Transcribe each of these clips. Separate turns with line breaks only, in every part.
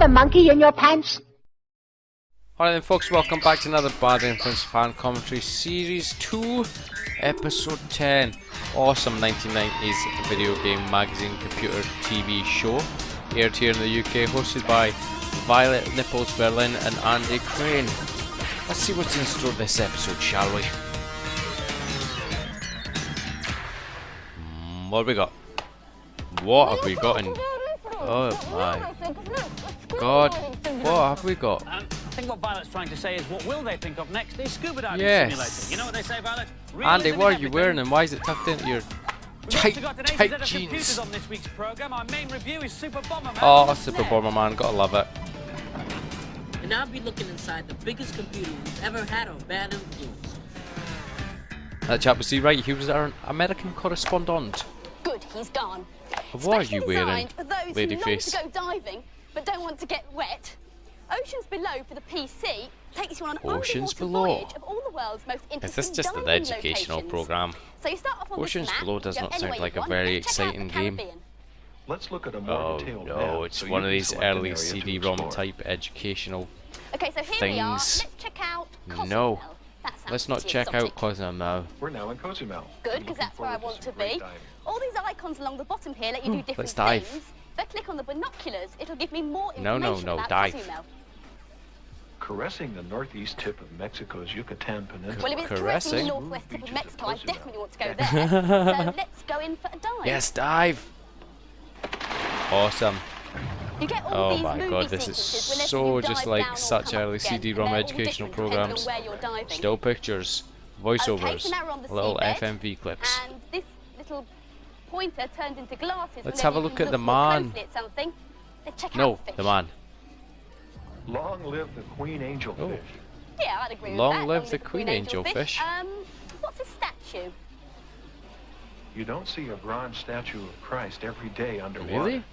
have a monkey in your pants?
Alright then folks, welcome back to another Bad Influence Fan Commentary Series 2, Episode 10. Awesome 1990s video game magazine computer TV show. Aired here in the UK, hosted by Violet, Nipples, Berlin and Andy Crane. Let's see what's in store this episode, shall we? What have we got? What have we got in... Oh my god, what have we got?
I think what Violet's trying to say is, what will they think of next is scuba diving simulator. You know what they say, Violet?
Andy, what are you wearing and why is it tucked into your tight jeans?
On this week's program. Our main review is Super Bomberman.
Oh, Super Bomberman, gotta love it.
And I'll be looking inside the biggest computer we've ever had on Bad Influence.
That chap was he right? He was our American correspondent.
Good, he's gone.
What are you wearing,
for those
ladyface?
who long to go diving but don't want to get wet. Oceans Below for the PC takes you on an
Oceans
underwater
Below.
voyage of all the world's most interesting
Is this just an
diving
educational
locations.
program?
So you start off on
Oceans
this map,
Below does
go
not sound
anywhere
like
you
a
want,
very
and check out
exciting
the
game.
Caribbean.
Let's look at a more
Oh
detailed
no,
map
it's
so
one
you
of
can
these
select an
early
area to
CD-ROM
explore.
type educational
Okay, so here we are.
things.
Let's check out Cozumel.
No.
That sounds
Let's not
pretty
check
exotic.
out Cozumel now.
We're now in Cozumel.
Good,
I'm
because
looking
that's where I
forward
want to
some great
be.
diving.
All these icons along the bottom here let you do different
Let's dive.
things. If I click on the binoculars, it'll give me more
No,
information
no,
about
dive.
Cozumel.
Caressing the northeast tip of Mexico's Yucatan Peninsula.
Well, if it's
Caressing?
caressing the northwest tip of
Beaches
Mexico,
of
I
Cozumel.
definitely want to go there. So let's go in for a dive.
Yes, dive! Awesome.
You get all
Oh
these
my
movie
god, this is
sequences whenever
so
you
just
dive
like
down or
such
come up
early
again,
CD-ROM
and they're all
educational
different depending on
programs.
where you're diving.
Still pictures, voiceovers,
so now we're on the
little
seabed,
FMV clips.
And this little pointer turned into glasses.
Let's
whenever
have a
you
look
can
at the
more
man.
closely at something. Let's check
No,
out the fish.
the man.
Long live the queen angelfish.
Oh.
Yeah, I'd agree
Long
with that.
live the queen angelfish.
What's a statue?
You don't see a bronze statue of Christ every day underwater.
Really?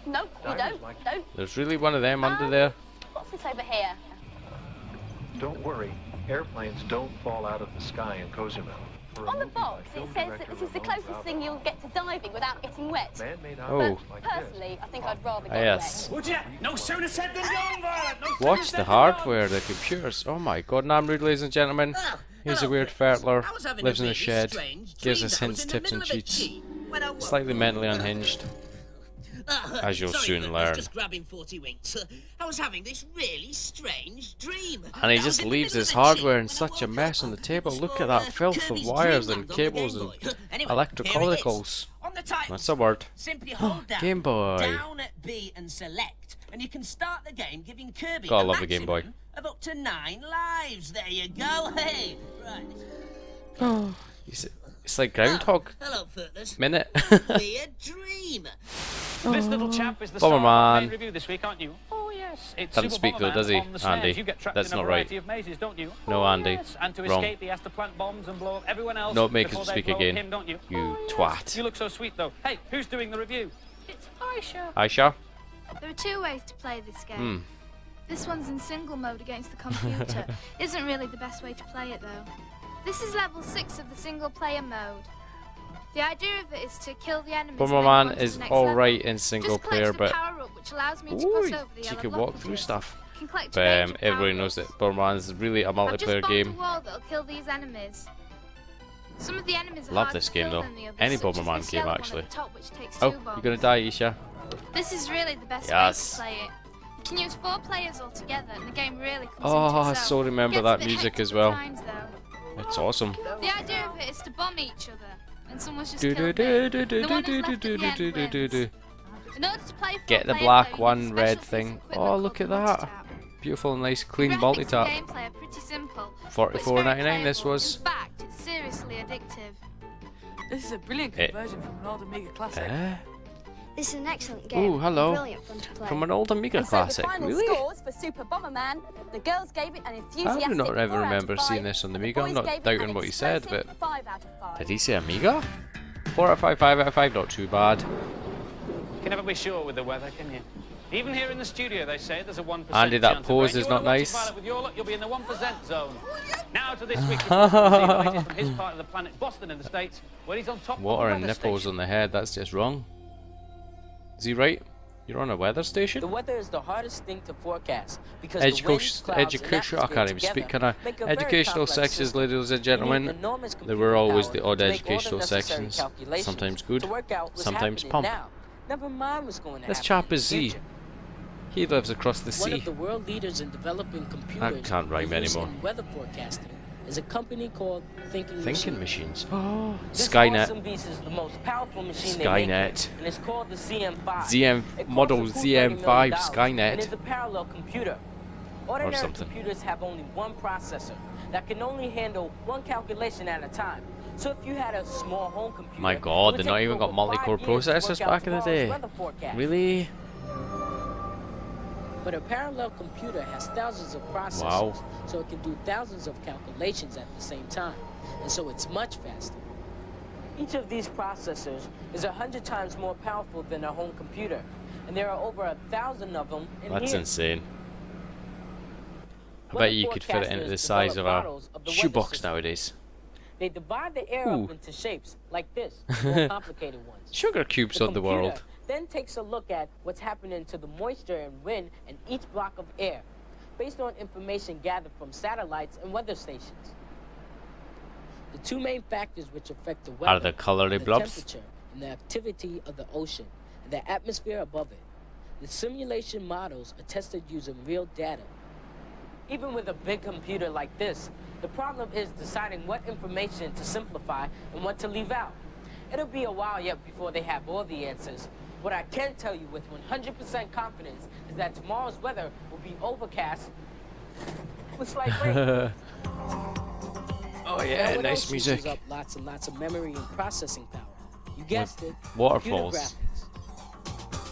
No, you
Divers
don't. Don't.
There's really one of them under there?
What's this over here?
Don't worry, airplanes don't fall out of the sky in Cozumel. For a
On the
movie by
box,
film
it says
director
that this is the
Ramon
closest
Bravo,
thing you'll get to diving without getting wet.
Man-made
Oh.
objects like
Personally, I think I'd rather
Ah,
get
yes.
Would ya? No sooner said than done, Violet. No sooner
Watch
said
the
than
hardware, the computers. Oh my god, now I'm rude, ladies and gentlemen.
Oh,
Here's a
hello,
weird
friends.
fertler,
I was having
lives
a
in a
really
shed,
strange
gives
dream
us
that I was
hints,
in the
tips and
middle of a
cheats.
tea when I woke
Slightly
up.
mentally unhinged. As you'll
Sorry,
soon
Rupert,
learn.
Just grabbing 40 winks. I was having this really strange dream.
And he
I was
just
in the
leaves
middle
his
of a tea
hardware in
when I
such a
woke
mess
up.
on the table.
It's
Look
for,
at that filth of
Kirby's
wires
Dream
and
Land on the Game
cables and
Boy. Anyway,
electroconicals.
On the titles,
That's a word.
simply hold down,
Game Boy.
down, B and select, and you can start the game giving Kirby
Gotta
a
love the Game Boy.
maximum of up to 9 lives. There you go. Hey, right.
Oh, it's like Groundhog
Hello, Footers.
Minute.
Weird dream.
This little chap is the star of
Bomberman.
our main review this week, aren't you? Oh yes, it's
Doesn't
Super
speak though,
Bomberman
does he,
on the snares.
Andy?
You get trapped
That's
in a
not right.
variety of mazes, don't you?
No,
Oh,
Andy.
Yes. And to
Wrong.
escape, he has to plant bombs and blow up everyone else.
Don't make
before
him
they
speak
blow up
again.
Him, don't you?
You
Oh, yes.
twat.
You look so sweet though. Hey, who's doing the review? It's Aisha.
Aisha?
There are two ways to play this game.
Hmm.
This one's in single mode against the computer. Isn't really the best way to play it though. This is level 6 of the single player mode. The idea of it is to kill the enemies. and then go on
Bomberman
to the
is
next
alright
level.
in single
Just collect
player,
the
but
power up, which allows me to
ooh,
cross over the
you
yellow
can walk
blockages.
through stuff.
You can collect a
But
range of
everybody
power
knows
ups.
that Bomberman is really a
I've just
multiplayer
bombed
game.
a wall that'll kill these enemies. Some of the enemies are
Love
harder
this
to
game
kill
though.
than the others,
Any
such as
Bomberman
this
game
yellow one at
actually.
the top, which takes
Oh,
two
you're
bombs.
gonna die, Isha.
This is really the best
Yes.
way to play it. You can use 4 players altogether, and the game really comes
Oh,
into
I
its
so
own.
remember
Gets a
that
bit
music
hectic
as well.
at times, though.
It's awesome.
The idea of it is to bomb each other, and someone's just
Do
killed
do
me.
do do
The
do
one
do
who's
do
left
do
at the end
do do do do.
wins. In order to play
Get the
four
black
players, though,
one,
you need a
red
special piece
thing.
of equipment
Oh,
called
look
the
at that.
multi-tap.
Beautiful, nice,
The
clean
graphics and
multi-tap.
gameplay are pretty simple, but it's
44.99
very
this
playable.
was.
In fact, it's seriously addictive.
This is a brilliant
Eh.
conversion from an old Amiga classic.
Eh?
This is an excellent game.
Ooh, hello.
Brilliant fun to play.
From an old Amiga
And so
classic.
the final
Really?
scores for Super Bomberman, the girls gave it an enthusiastic
I do not
4
ever
out of
remember
5,
seeing this on the
and
Amiga. I'm
boys
not
gave it
doubting
an
what he said, but
explosive 5 out of 5.
did he say Amiga? 4 out of 5, 5 out of 5, not too bad.
You can never be sure with the weather, can you? Even here in the studio, they say there's a 1%
Andy, that
chance of
pose
rain.
is
You
not
wanna watch
nice.
it, Violet, with your luck, you'll be in the 1% zone. Now to this week's report from the latest from his part of the planet, Boston in the States, where he's on top of
Water
the
and
weather
nipples
station.
on the head, that's just wrong. Is he right? You're on a weather station?
The weather is the hardest thing to forecast because the winds, clouds, and
Educational, I can't even
atmosphere
speak, can I?
together make a very
Educational
complex
sections,
system.
ladies and
You need
gentlemen.
enormous
There
computing
were always
power
the odd
to make all the
educational
necessary
sections.
calculations
Sometimes good,
to work out what's
sometimes
happening
pump.
now. Never mind what's going to
This
happen
chap
in
is
the
Z.
future.
He lives across the
One
sea.
of the world leaders in developing computers
can't rhyme
for use
anymore.
in weather forecasting is a company called Thinking
Thinking
Machines.
machines. Oh,
This
Skynet.
awesome beast is the most powerful machine they
Skynet.
make, and it's called the ZM5.
ZM
It
model
costs a cool $30
ZM5
million
Skynet.
and is a parallel computer. Ordinary
something.
computers have only one processor that can only handle one calculation at a time. So if you had a small home computer,
My
it
god,
would
they
take
not
you
even got
over
multi-core
5 years to
processors
work out
back in the
tomorrow's
day.
weather forecast.
Really?
But a parallel computer has thousands of processors,
Wow.
so it can do thousands of calculations at the same time, and so it's much faster. Each of these processors is 100 times more powerful than a home computer, and there are over 1,000 of them in
That's
here.
insane. I
Weather
bet you could fit it into the
forecasters
size of
develop
a
models of the weather
shoebox
system.
nowadays.
They divide the air
Ooh.
up into shapes like this, more complicated ones.
Sugar cubes on the
computer
world.
then takes a look at what's happening to the moisture and wind in each block of air, based on information gathered from satellites and weather stations. The two main factors which affect the weather
Are the colory
the
blobs?
temperature and the activity of the ocean and the atmosphere above it. The simulation models are tested using real data. Even with a big computer like this, the problem is deciding what information to simplify and what to leave out. It'll be a while yet before they have all the answers. What I can tell you with 100% confidence is that tomorrow's weather will be overcast with slight rain.
Oh
Now,
yeah,
what
nice
else
music.
uses up lots and lots of memory and processing power? You guessed it.
waterfalls.
Computer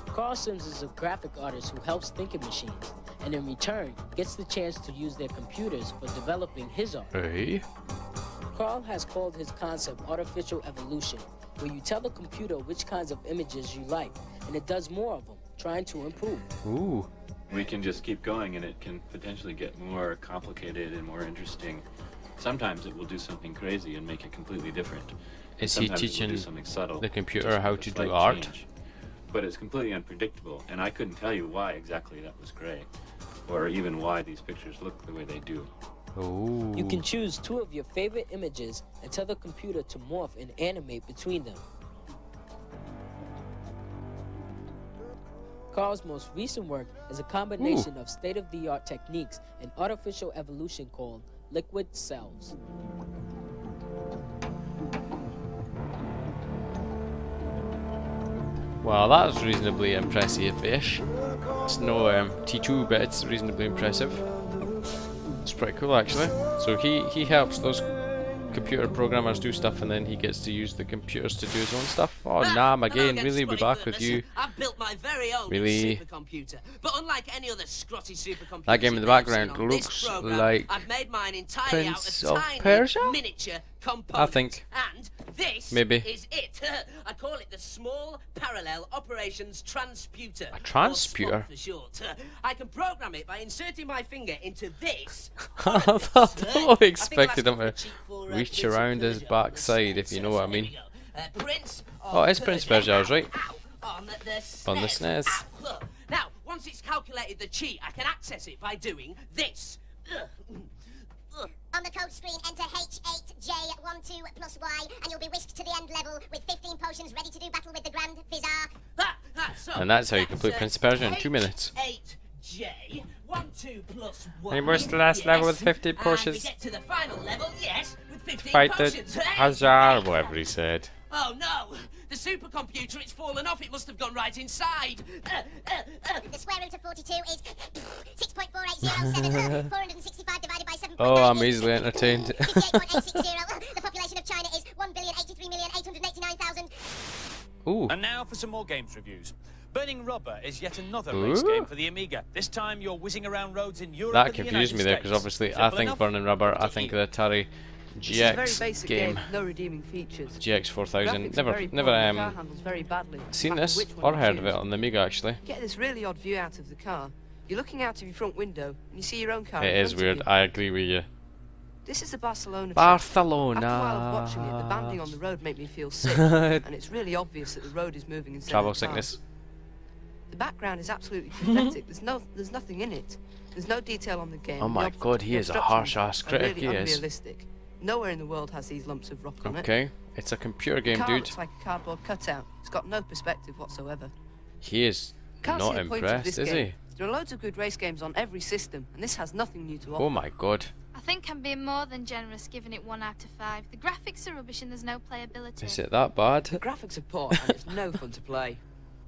graphics. Carl Sims is a graphic artist who helps Thinking Machines, and in return gets the chance to use their computers for developing his art.
Hey.
Carl has called his concept artificial evolution, where you tell the computer which kinds of images you like, and it does more of them, trying to improve.
Ooh.
We can just keep going and it can potentially get more complicated and more interesting. Sometimes it will do something crazy and make it completely different.
Is he
Sometimes it will
teaching
do something subtle,
the computer
just
how
with a
to do
slight
art?
change. But it's completely unpredictable, and I couldn't tell you why exactly that was gray, or even why these pictures look the way they do.
Ooh.
You can choose two of your favorite images and tell the computer to morph and animate between them. Carl's most recent work is a combination of state-of-the-art techniques in artificial evolution called liquid cells.
Well, that's reasonably impressive-ish. It's no T2, but it's reasonably impressive. It's pretty cool, actually. So he helps those computer programmers do stuff, and then he gets to use the computers to do his own stuff. Oh, Nam again, really? We're back with you.
I've built my very own
Really?
supercomputer, but unlike any other scrotty supercomputer,
That game in the background looks like
I've made mine entirely
Prince
out
of
of tiny
Persia?
miniature components.
think.
And this
Maybe.
is it. I call it the Small Parallel Operations Transputer.
A transputer?
Or SPOT for short. I can program it by inserting my finger into this.
I totally expected him to reach around his backside, if you know what I mean.
Prince
Oh, it's Prince Persia, I was right.
on
On the SNES.
Now, once it's calculated the cheat, I can access it by doing this.
On the code screen, enter H8J12 plus Y, and you'll be whisked to the end level with 15 potions ready to do battle with the Grand Vizier.
So
And that's how you complete Prince of Persia in 2 minutes.
H8J12 plus Y.
And where's the last level with 50
And we
potions?
get to the final level, yes, with 15
Fight the
potions.
Hazard, whatever he said.
Oh no! The supercomputer, it's fallen off. It must have gone right inside.
The square root of 42 is 6.4807. 465 divided by 7.9.
Oh, I'm easily entertained.
58.860. The population of China is 1,083,889,000.
Ooh.
And now for some more games reviews. Burning Rubber is yet another race
Ooh.
game for the Amiga. This time you're whizzing around roads in Europe
That
and the
confused
United
me there, because
States.
obviously I
Simple
think
enough?
Burning Rubber, I think of the Atari
This is a very
GX
basic
game.
with no redeeming features.
GX 4000.
Graphics are very poor, the car handles very badly.
seen
No matter
this
which one
or
you
heard of
choose.
it on the Amiga actually.
You get this really odd view out of the car. You're looking out of your front window and you see your own car.
It
in
is
front of
weird.
you.
I agree with you.
This is the Barcelona.
Barcelona.
After a while of watching it, the banding on the road made me feel sick, and it's really obvious that the road is moving instead
Travel
of the car.
sickness.
The background is absolutely pathetic. There's nothing in it. There's no detail on the game.
Oh my god, he is a harsh ass critic,
really
he is.
unrealistic. Nowhere in the world has these lumps of rock on it.
Okay, it's a computer
The
game,
car
dude.
looks like a cardboard cutout. It's got no perspective whatsoever.
He is
Can't
not
see the point of
impressed,
this
is
game.
he?
There are loads of good race games on every system, and this has nothing new to offer.
Oh my god.
I think I'm being more than generous giving it 1 out of 5. The graphics are rubbish and there's no playability.
Is it that bad?
The graphics are poor, and it's no fun to play.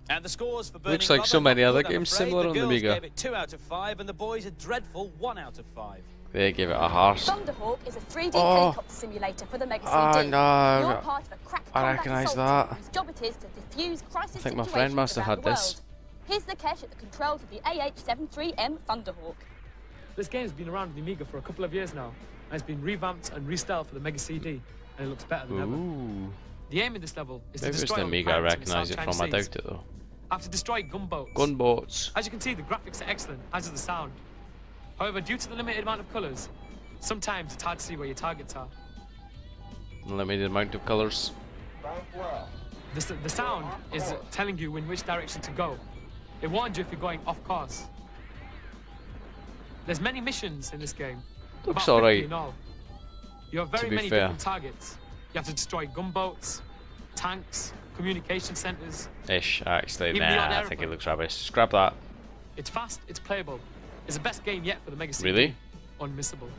And the scores for Burning
Looks like so
Rubber,
many
not
other
good, I'm
games
afraid.
similar on the
girls
Amiga.
gave it 2 out of 5, and the boys a dreadful 1 out of 5.
They give it a harsh.
Thunderhawk is a 3D
Oh.
helicopter simulator for the Mega CD.
Oh
You're
no.
part of a crack
I
combat
recognise
assault
that.
team whose job it is to defuse crisis
I think my
situations
friend must have
around
had
the
this.
world. Here's Nakesh at the controls of the AH-73M Thunderhawk.
This game's been around on the Amiga for a couple of years now, and it's been revamped and restyled for the Mega CD, and it looks better than ever.
Ooh.
The aim of this level is
Maybe
to
it's
destroy
the
all the
Amiga I
pirates in the
recognise it
South
from, I
China
doubt
Seas.
it though.
After destroying gunboats.
Gunboats.
As you can see, the graphics are excellent, as is the sound. However, due to the limited amount of colours, sometimes it's hard to see where your targets are.
Limited amount of colours.
The sound is telling you in which direction to go. It warns you if you're going off course. There's many missions in this game.
Looks
about 50
alright.
in all. You have very
be
many
fair.
different targets. You have to destroy gunboats, tanks, communication centres.
Ish, actually.
Even the odd
Nah, I think
aeroplane.
it looks rubbish. Scrap that.
It's fast, it's playable. It's the best game yet for the Mega CD.
Really?
Unmissable.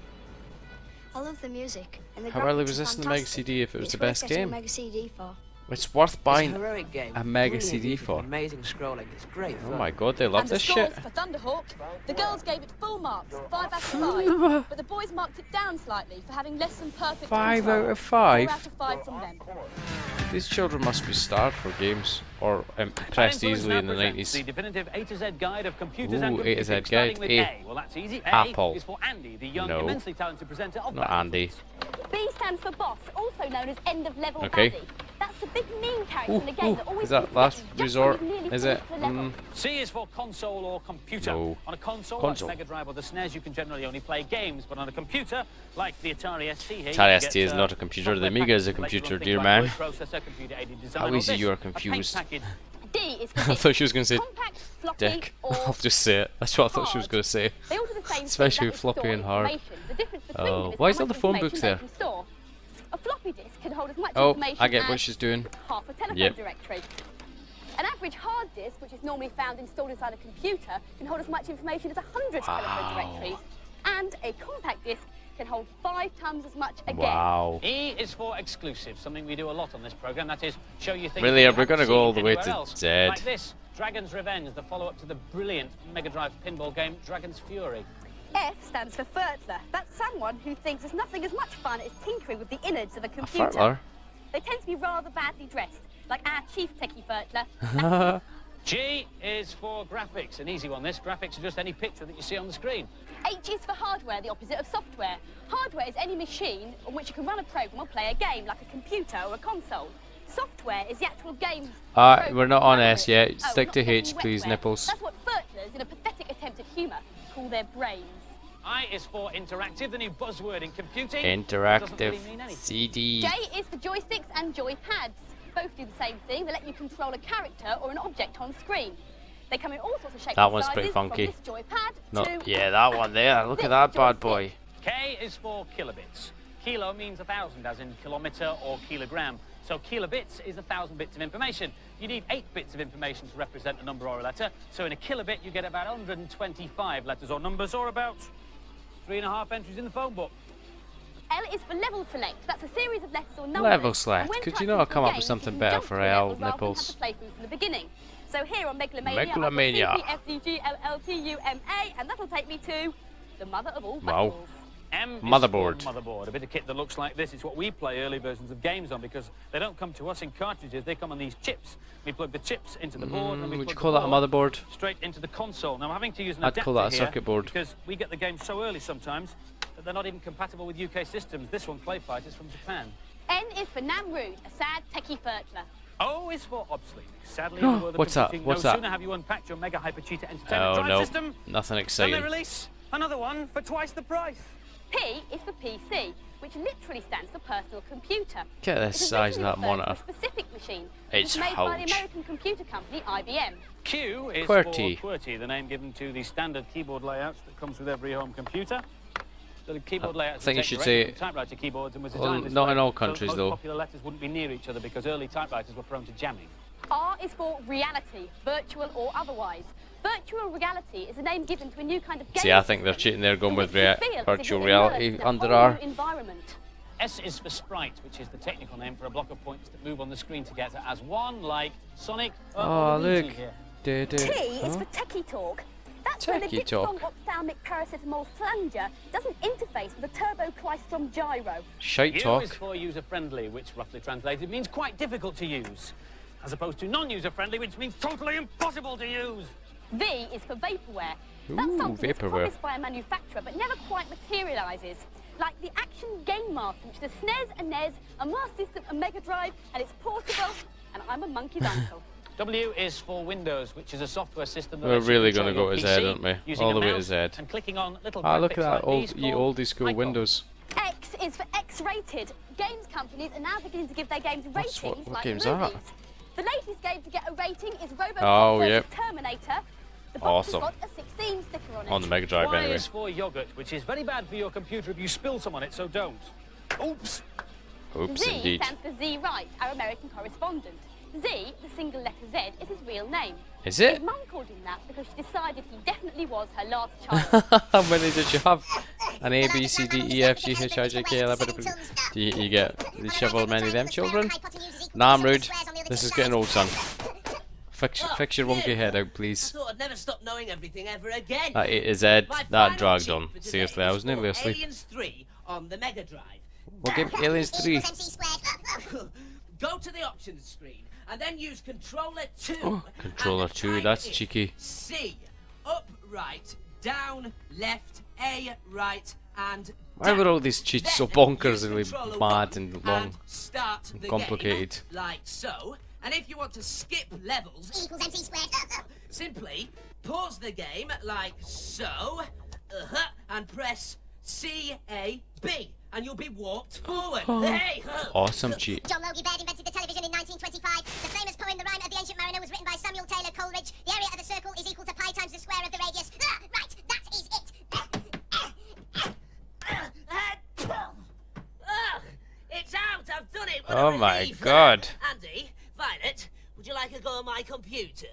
I love the music. And the
How early
graphics
was
are
this in the Mega
fantastic.
CD if it was
It's
the
worth
best
getting a
game?
Mega CD for.
It's worth buying
It's a heroic game.
a Mega
Brilliant
CD
music,
for.
Amazing scrolling. It's great
Oh
fun.
my god, they love
And the
this
scores
shit.
for Thunderhawk, the girls gave it full marks, 5 out of 5, but the boys marked it down slightly for having less than perfect
5
control.
out of 5?
4 out of 5 from them.
These children must be starved for games or impressed
Influence
easily
now
in the
presents
90s.
The definitive A to Z guide of computers
Ooh,
and
A to
computing,
Z
starting
guide.
with
A.
A. Well, that's easy.
Apple.
A is for Andy, the young,
No.
immensely talented presenter of
Not Andy.
B stands for boss, also known as end of level
Okay.
baddie. That's the big mean character
Ooh,
in the game
ooh,
that always
is that
keeps
last
you just
resort?
when you've nearly
Is it?
finished the level.
C is for console or computer.
No.
On a console,
Console.
like Mega Drive or the SNES, you can generally only play games, but on a computer, like the Atari ST here,
Atari
you
ST
get,
is not a computer, the
software
Amiga is a
packages that let you
computer,
run things
dear
like
man.
word processor, computer-aided design,
How
or
easy
this,
you are
a paint
confused.
package.
D is for
I
disk.
thought she was going to say
Compact, floppy,
dick.
or
I'll just say it. That's what I thought she was
hard.
going to say.
They all do the same
Especially
thing,
with
that is
floppy
store
and hard.
information. The difference between
Oh,
them is
why
how
is all
much
the phone
information
books
they
there?
can store. A floppy disk can hold as much
Oh,
information
I get what
as
she's doing.
half a telephone
Yep.
directory. An average hard disk, which is normally found installed inside a computer, can hold as much information as 100 telephone
Wow.
directories. And a compact disk can hold 5 times as much again.
Wow.
E is for exclusive, something we do a lot on this program. That is, show you things
Really,
that you
are we
haven't
gonna go
seen
all the way
anywhere
to
else.
Z?
Like this, Dragon's Revenge, the follow-up to the brilliant Mega Drive pinball game Dragon's Fury.
F stands for Furtler. That's someone who thinks there's nothing as much fun as tinkering with the innards of a
A
computer.
Furtler?
They tend to be rather badly dressed, like our chief techie Furtler.
G is for graphics, an easy one this. Graphics are just any picture that you see on the screen.
H is for hardware, the opposite of software. Hardware is any machine on which you can run a program or play a game, like a computer or a console. Software is the actual game.
We're not on S yet.
Oh,
Stick
not
to
getting
H, please,
wetware.
Nipples.
That's what Furtlers, in a pathetic attempt at humour, call their brains.
I is for interactive, the new buzzword in computing. It doesn't really
Interactive
mean anything.
CD.
J is for joysticks and joypads. Both do the same thing. They let you control a character or an object on screen. They come in all sorts of shapes
That
and
one's
sizes,
pretty funky.
From this joypad
No,
to
yeah, that one there. Look at that bad boy.
K is for kilobits. Kilo means 1,000, as in kilometre or kilogram. So kilobits is 1,000 bits of information. You need 8 bits of information to represent a number or a letter. So in a kilobit, you get about 125 letters or numbers, or about 3.5 entries in the phone book.
L is for level select. That's a series of letters or numbers.
Level select.
And when
Could you
typed
not
into
come
a
up with
game,
something
you can
better
jump
for
through
L,
levels rather than
Nipples?
have to play through from the beginning. So here on Megalomania,
Megalomania.
I've got CPFDGLLTUMA, and that'll take me to the mother of all
Wow.
battles.
M
Motherboard.
is for motherboard, a bit of kit that looks like this. It's what we play early versions of games on, because they don't come to us in cartridges, they come on these chips. We plug the chips into the board, and we
Would you
plug
call
the
that a
board
motherboard?
straight into the console. Now I'm having to use an
I'd
adapter
call that a
here
circuit board.
because we get the games so early sometimes that they're not even compatible with UK systems. This one, Play Fight, is from Japan.
N is for Namrud, a sad techie Furtler.
O is for obsolete. Sadly, in the world of
What's that?
computing,
What's
no
that?
sooner have you unpacked your Mega Hyper Cheetah Entertainment
Oh
Drive
no,
system,
nothing
then they
exciting.
release another one for twice the price.
P is for PC, which literally stands for personal computer.
Get the
It
size of
originally
that
referred to
monitor.
a specific machine,
It's
which was made by the
huge.
American computer company IBM.
Q is
QWERTY.
for QWERTY, the name given to the standard keyboard layouts that comes with every home computer. The keyboard layouts
I think you
take
should
directly
say-
from typewriter keyboards and was
well,
designed this
not
way
in all
so
countries,
most
though.
popular letters wouldn't be near each other because early typewriters were prone to jamming.
R is for reality, virtual or otherwise. Virtual reality is a name given to a new kind of game.
See, I think they're cheating there, going with virtual reality under
our
R.
environment.
S is for sprite, which is the technical name for a block of points that move on the screen together as one, like Sonic
Oh,
or Luigi
look.
here.
T is for techie talk. That's when the
Techie talk.
diphthong ophthalmic paracetamol flanger doesn't interface with a turboclystron gyro.
Shite
U
talk.
is for user-friendly, which roughly translated means quite difficult to use, as opposed to non-user-friendly, which means totally impossible to use.
V is for vaporware.
Ooh,
That's something that's
vaporware.
promised by a manufacturer but never quite materialises. Like the Action Game Master, which is a SNES, a NES, a Master System, a Mega Drive, and it's portable, and I'm a monkey's uncle.
W is for Windows, which is a software system that
We're
lets you
really
control
going to go
your
to Z,
PC
aren't we?
using
All
a
the way to
mouse
Z.
and clicking on little
Ah, look at
graphics
that
like these called
oldie school
icons.
Windows.
X is for X-rated. Games companies are now beginning to give their games ratings
what
like
game's
movies.
that?
The latest game to get a rating is RoboCop
Oh,
versus
yep.
Terminator. The box
Awesome.
has got a 16 sticker on it.
On the Mega Drive,
Y
anyway.
is for yogurt, which is very bad for your computer if you spill some on it, so don't. Oops.
Oops,
Z
indeed.
stands for Z Wright, our American correspondent. Z, the single letter Z, is his real name.
Is it?
His mum called him that because she decided he definitely was her last child.
How many did you have? An A, B, C, D, E, F, G, H, I, J, K, L, M, N, O, P. Do you get the shovel many of them children? Nah, I'm rude. This is getting old, son. Fix your wonky head out,
I
please.
thought I'd never stop knowing everything ever again.
That A to Z,
My
that
final
dragged
cheat
on.
for today
Seriously, I was
is
nearly
for
asleep.
Aliens 3 on the Mega Drive.
What game? Aliens 3.
Go to the options screen and then use Controller 2.
Oh, Controller
and
2,
type
that's
in
cheeky.
C, up, right, down, left, A, right, and
Why were all these cheats so bonkersly
Controller
mad
1
and long
start
and
the
complicated?
game like so. And if you want to skip levels,
equals MC squared.
simply pause the game like so, and press C-A-B, and you'll be walked forward. Hey!
Awesome cheat.
John Logie Baird invented the television in 1925. The famous poem The Rhyme of the Ancient Mariner was written by Samuel Taylor Coleridge. The area of a circle is equal to pi times the square of the radius. Right, that is it.
It's out! I've done it! What a
Oh my
relief.
god.
Andy, Violet, would you like a go on my computer?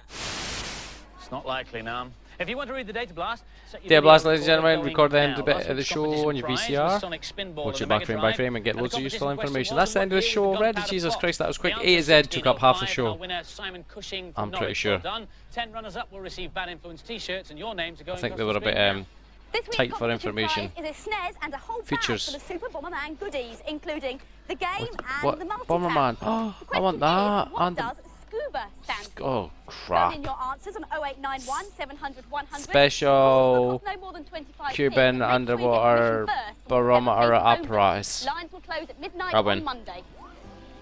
It's not likely, now. If you want to read the data blast, set your
Data blast,
video
ladies and gentlemen,
going
record the end
now.
of the
Last
bit of the
week's
show
competition
on your
prize was
VCR.
Sonic Spinball
Watch
on
it
the
back
Mega
frame by
Drive,
frame and get
and the
loads of useful
competition
information.
question
That's the end of the
was,
show
what year
already.
was the
Jesus
gunpowder
Christ, that was
plot?
quick.
The
A to
answer
Z took up half the
1605,
show.
and our winner, Simon Cushing from
I'm pretty
Norwich.
sure.
Well done. 10 runners-up will receive Bad Influence t-shirts, and your names are going
I think
across
they were
the
a bit
screen now.
This week's
tight for
competition
information.
prize is a SNES and a whole
Features.
bag full of Super Bomberman goodies, including the game and
What?
the multi-tab.
Bomberman.
The
Oh, I
question
want that.
is, what
And
does scuba stand for?
oh
Phone in
crap.
your answers on 0891 700 100.
Special
No more than 25
Cuban
quid. Make sure you get
underwater
permission first from
barometer
whoever pays the
apparatus.
bonus. Lines will close at midnight
Robin.
on Monday.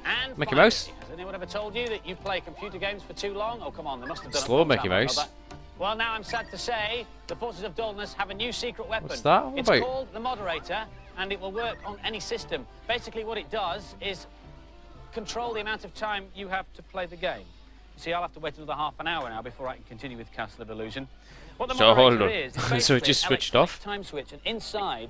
And
Mickey
finally,
Mouse?
Has anyone ever told you that you play computer games for too long? Oh, come on, they must have done
Slow
it.
Mickey Mouse.
Well, now I'm sad to say the forces of dullness have a new secret weapon.
What's that all
It's
about?
called the moderator, and it will work on any system. Basically, what it does is control the amount of time you have to play the game. You see, I'll have to wait another half an hour now before I can continue with Castle of Illusion. What the
So,
moderator
hold on.
is
So it
basically
just
an
switched
electronic
off?
time switch, and inside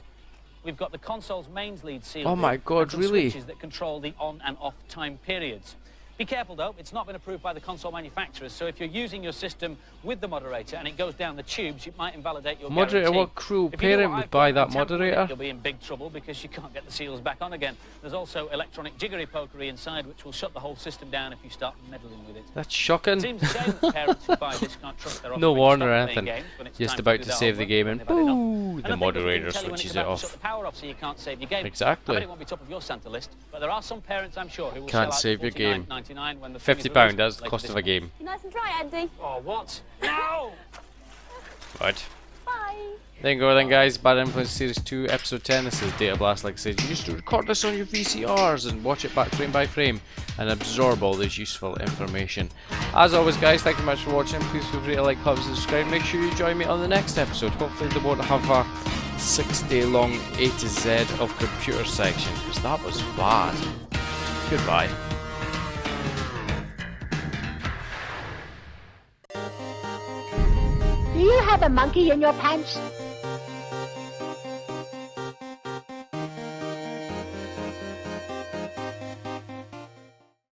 we've got the console's mains lead sealed.
Oh my
in,
God,
and some
really?
switches that control the on and off time periods. Be careful though, it's not been approved by the console manufacturers, so if you're using your system with the moderator and it goes down the tubes, it might invalidate your
Moderator,
guarantee.
what cruel
If you do
parent
what
would
I've
buy
done
that
and tamper with it,
moderator?
You'll be in big trouble because you can't get the seals back on again. There's also electronic jiggery pokery inside which will shut the whole system down if you start meddling with it.
That's shocking.
It seems a shame that parents who buy this can't trust their
No
offspring to
warning or
stop
anything.
playing games when it's
Just
time
about
do
to
their
save the
homework
game
when
and
they've had enough.
boo,
And
the
I think
moderator
it's tell you when
switches
it's
it
about to
off.
shut the power off so you can't save your game.
Exactly.
I bet it won't be top of your Santa list, but there are some parents, I'm sure, who will
Can't
sell
save your
out
game.
$49.99 when the thing is
£50,
released
that's the
later
cost
this
of a
month.
game.
You're nice and dry, Andy.
Oh, what? No!
Right.
Bye.
There you go then guys, Bad Influence Series 2 Episode 10. This is Data Blast, like I said. You used to record this on your VCRs and watch it back frame by frame and absorb all this useful information. As always guys, thank you much for watching. Please feel free to like, comment, subscribe. Make sure you join me on the next episode. Hopefully they won't have 6-day-long A to Z of computer section, because that was bad. Goodbye.
Do you have a monkey in your pants?